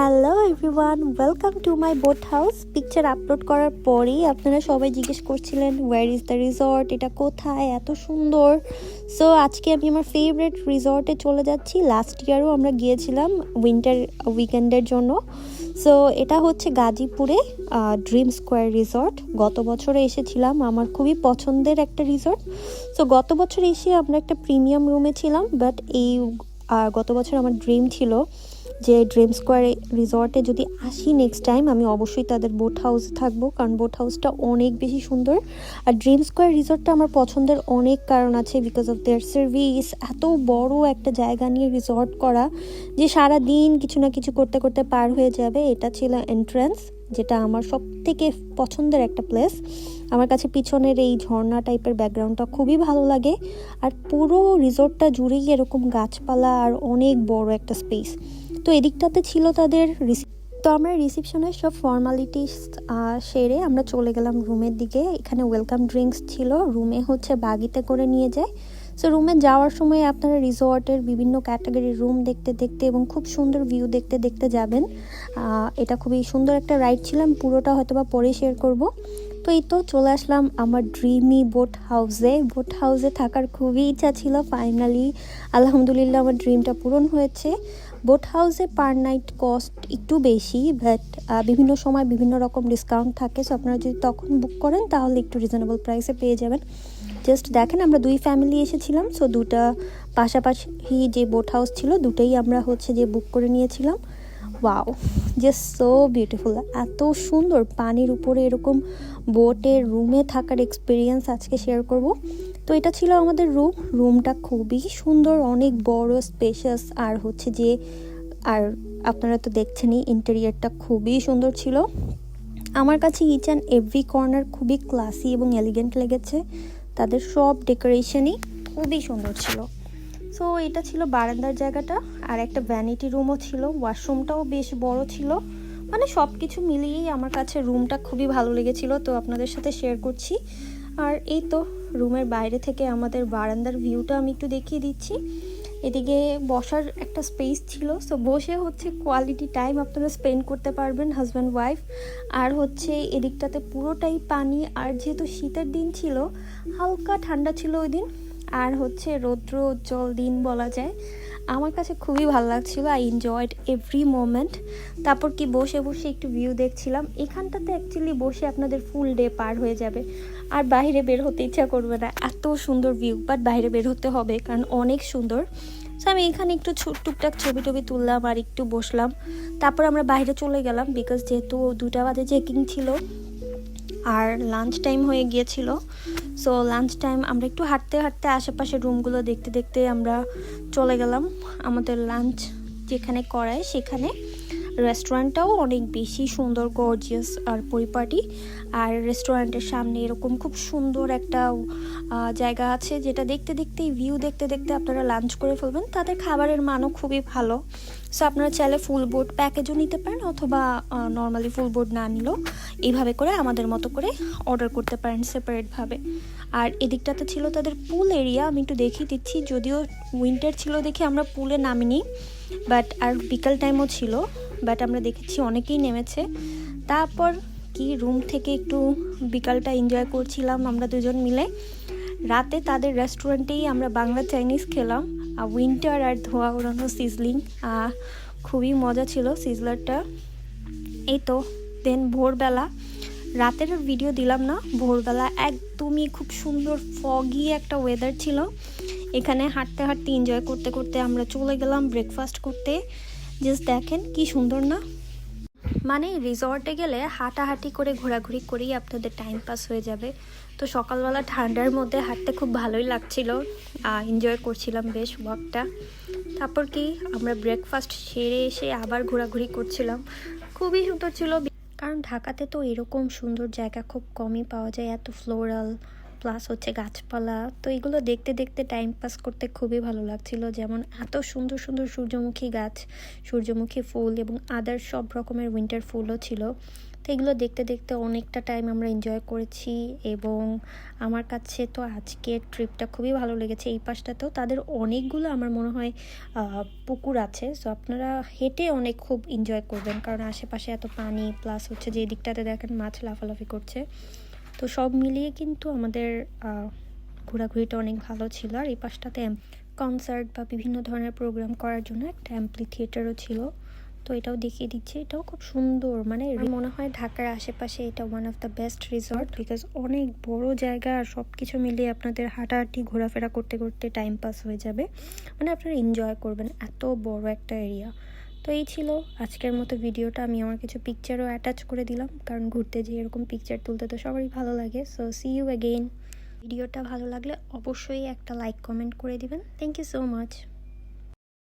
Hello everyone, welcome to my boat house. Picture upload করার পরেই আপনারা সবাই জিজ্ঞেস করছিলেন ওয়্যার ইজ দ্য রিসর্ট, এটা কোথায়, এত সুন্দর। সো আজকে আমি আমার ফেভারিট রিসর্টে চলে যাচ্ছি। লাস্ট ইয়ারও আমরা গিয়েছিলাম উইন্টার উইকেন্ডের জন্য। সো এটা হচ্ছে গাজীপুরে ড্রিম স্কোয়ার রিসর্ট। গত বছরে এসেছিলাম, আমার খুবই পছন্দের একটা রিসর্ট। সো গত বছর এসে আমরা একটা প্রিমিয়াম রুমে ছিলাম, বাট গত বছর আমার ড্রিম ছিল যে ড্রিম স্কোয়ার রিসর্টে যদি আসি নেক্সট টাইম আমি অবশ্যই তাদের বোট হাউসে থাকবো, কারণ বোট হাউসটা অনেক বেশি সুন্দর। আর ড্রিম স্কোয়ার রিসর্টটা আমার পছন্দের অনেক কারণ আছে, বিকজ অফ দেয়ার সার্ভিস। এত বড় একটা জায়গা নিয়ে রিসর্ট করা যে সারা দিন কিছু না কিছু করতে করতে পার হয়ে যাবে। এটা ছিল এন্ট্রান্স, যেটা আমার সব থেকে পছন্দের একটা প্লেস। আমার কাছে পিছনের এই ঝর্ণা টাইপের ব্যাকগ্রাউন্ডটা খুবই ভালো লাগে। আর পুরো রিসর্টটা জুড়েই এরকম গাছপালা আর অনেক বড় একটা স্পেস। তো এদিকটাতে ছিল তাদের তো আমরা রিসেপশনের সব ফর্মালিটিস সেরে আমরা চলে গেলাম রুমের দিকে। এখানে ওয়েলকাম ড্রিঙ্কস ছিল, রুমে হচ্ছে বাগিতে করে নিয়ে যায়। সো রুমে যাওয়ার সময় আপনারা রিসর্টের বিভিন্ন ক্যাটাগরির রুম দেখতে দেখতে এবং খুব সুন্দর ভিউ দেখতে দেখতে যাবেন। এটা খুবই সুন্দর একটা রাইড ছিল, আমি পুরোটা হয়তো বা পরে শেয়ার করব। তো এই তো চলে আসলাম আমার ড্রিমি বোট হাউসে। বোট হাউসে থাকার খুবই ইচ্ছা ছিল, ফাইনালি আলহামদুলিল্লাহ আমার ড্রিমটা পূরণ হয়েছে। বোট হাউসে পার নাইট কস্ট একটু বেশি, বাট বিভিন্ন সময় বিভিন্ন রকম ডিসকাউন্ট থাকে। সো আপনারা যদি তখন বুক করেন তাহলে একটু রিজনেবল প্রাইসে পেয়ে যাবেন। জাস্ট দেখেন, আমরা দুই ফ্যামিলি এসেছিলাম, সো দুটা পাশাপাশি যে বোট হাউস ছিল দুটোই আমরা হচ্ছে যে বুক করে নিয়েছিলাম। ওয়াও, জাস্ট সো বিউটিফুল, এত সুন্দর পানির উপরে এরকম বোটের রুমে থাকার এক্সপিরিয়েন্স আজকে শেয়ার করব। তো এটা ছিল আমাদের রুমটা খুবই সুন্দর, অনেক বড়, স্পেশাস, আর হচ্ছে যে আর আপনারা তো দেখছেনই ইন্টেরিয়রটা খুবই সুন্দর ছিল। আমার কাছে ইচ অ্যান্ড এভরি কর্নার খুবই ক্লাসি এবং এলিগেন্ট লেগেছে, তাদের সব ডেকোরেশনই খুবই সুন্দর ছিল। সো এটা ছিল বারান্দার জায়গাটা, আর একটা ভ্যানিটি রুমও ছিল, ওয়াশরুমটাও বেশ বড় ছিল। মানে সব কিছু মিলিয়েই আমার কাছে রুমটা খুবই ভালো লেগেছিল, তো আপনাদের সাথে শেয়ার করছি। আর এই তো রুমের বাইরে থেকে আমাদের বারান্দার ভিউটা আমি একটু দেখিয়ে দিচ্ছি। এদিকে বসার একটা স্পেস ছিল, সো বসে হচ্ছে কোয়ালিটি টাইম আপনারা স্পেন্ড করতে পারবেন হাজব্যান্ড ওয়াইফ। আর হচ্ছে এদিকটাতে পুরোটাই পানি, আর যেহেতু শীতের দিন ছিল হালকা ঠান্ডা ছিল ওই দিন, আর হচ্ছে রৌদ্র উজ্জ্বল দিন বলা যায়। আমার কাছে খুবই ভালো লাগছিল, আই এনজয়েড এভরি মোমেন্ট। তারপর কি বসে বসে একটু ভিউ দেখছিলাম। এখানটাতে অ্যাকচুয়ালি বসে আপনাদের ফুল ডে পার হয়ে যাবে, আর বাইরে বের হতে ইচ্ছা করবে না, এত সুন্দর ভিউ। বাট বাইরে বের হতে হবে কারণ অনেক সুন্দর। সো আমি এখানে একটু টুকটাক ছবি টবি তুললাম আর একটু বসলাম। তারপর আমরা বাইরে চলে গেলাম, বিকজ যেহেতু 2টা বাজে চেকিং ছিল আর লাঞ্চ টাইম হয়ে গিয়েছিল। সো লাঞ্চ টাইম আমরা একটু হাঁটতে হাঁটতে আশেপাশের রুমগুলো দেখতে দেখতে আমরা চলে গেলাম আমাদের লাঞ্চ যেখানে করায় সেখানে। রেস্টুরেন্টটাও অনেক বেশি সুন্দর, গর্জিয়াস আর পরিপাটি। আর রেস্টুরেন্টের সামনে এরকম খুব সুন্দর একটা জায়গা আছে, যেটা দেখতে দেখতেই ভিউ দেখতে দেখতে আপনারা লাঞ্চ করে ফেলবেন। তাদের খাবারের মানও খুবই ভালো। সো আপনারা চাইলে ফুল বোর্ড প্যাকেজও নিতে পারেন, অথবা নর্মালি ফুল বোর্ড না নিলেও এইভাবে করে আমাদের মতো করে অর্ডার করতে পারেন সেপারেটভাবে। আর এদিকটাতে ছিল তাদের পুল এরিয়া, আমি একটু দেখিয়ে দিচ্ছি। যদিও উইন্টার ছিল দেখে আমরা পুলে নামিনি, বাট আর বিকাল টাইমও ছিল, বাট আমরা দেখেছি অনেকেই নেমেছে। তারপর কি রুম থেকে একটু বিকালটা এনজয় করছিলাম আমরা দুজন মিলে। রাতে তাদের রেস্টুরেন্টেই আমরা বাংলা চাইনিজ খেলাম, উইন্টার আর ধোয়া ওড়ানো সিজলিং, খুবই মজা ছিল সিজলারটা। এই তো দেন ভোরবেলা, রাতের ভিডিও দিলাম না, ভোরবেলা একদমই খুব সুন্দর ফগি একটা ওয়েদার ছিল। এখানে হাঁটতে হাঁটতে এনজয় করতে করতে আমরা চলে গেলাম ব্রেকফাস্ট করতে। জাস্ট দেখেন কি সুন্দর না, মানে রিসর্টে গেলে হাঁটাহাঁটি করে ঘোরাঘুরি করেই আপনাদের টাইম পাস হয়ে যাবে। তো সকালবেলা ঠান্ডার মধ্যে হাঁটতে খুব ভালোই লাগছিল, এনজয় করছিলাম বেশ ওয়াকটা। তারপর কি আমরা ব্রেকফাস্ট সেরে এসে আবার ঘোরাঘুরি করছিলাম, খুবই সুন্দর ছিল। কারণ ঢাকাতে তো এরকম সুন্দর জায়গা খুব কমই পাওয়া যায়, এত ফ্লোরাল প্লাস হচ্ছে গাছপালা। তো এগুলো দেখতে দেখতে টাইম পাস করতে খুবই ভালো লাগছিল। যেমন এত সুন্দর সুন্দর সূর্যমুখী গাছ, সূর্যমুখী ফুল এবং আদার সব রকমের উইন্টার ফুলও ছিল। তো এগুলো দেখতে দেখতে অনেকটা টাইম আমরা এনজয় করেছি এবং আমার কাছে তো আজকের ট্রিপটা খুবই ভালো লেগেছে। এই পাশটাতেও তাদের অনেকগুলো আমার মনে হয় পুকুর আছে, সো আপনারা হেঁটে অনেক খুব এনজয় করবেন, কারণ আশেপাশে এত পানি, প্লাস হচ্ছে যে দিকটাতে দেখেন মাছ লাফালাফি করছে। তো সব মিলিয়ে কিন্তু আমাদের ঘোরাঘুরিটা অনেক ভালো ছিল। আর এই পাশটাতে কনসার্ট বা বিভিন্ন ধরনের প্রোগ্রাম করার জন্য একটা অ্যাম্পলি থিয়েটারও ছিল, তো এটাও দেখিয়ে দিচ্ছি। এটাও খুব সুন্দর, মানে আমার মনে হয় ঢাকার আশেপাশে এটা one of the best resort, because অনেক বড় জায়গা আর সব কিছু মিলিয়ে আপনাদের হাঁটাহাঁটি ঘোরাফেরা করতে করতে টাইম পাস হয়ে যাবে, মানে আপনারা এনজয় করবেন, এত বড় একটা এরিয়া। তো এই ছিল আজকের মতো ভিডিওটা। আমি আমার কিছু পিকচারও অ্যাটাচ করে দিলাম, কারণ ঘুরতে যেয়ে এরকম পিকচার তুলতে তো সবারই ভালো লাগে। So see you again. ভিডিওটা ভালো লাগলে অবশ্যই একটা লাইক কমেন্ট করে দিবেন। Thank you so much.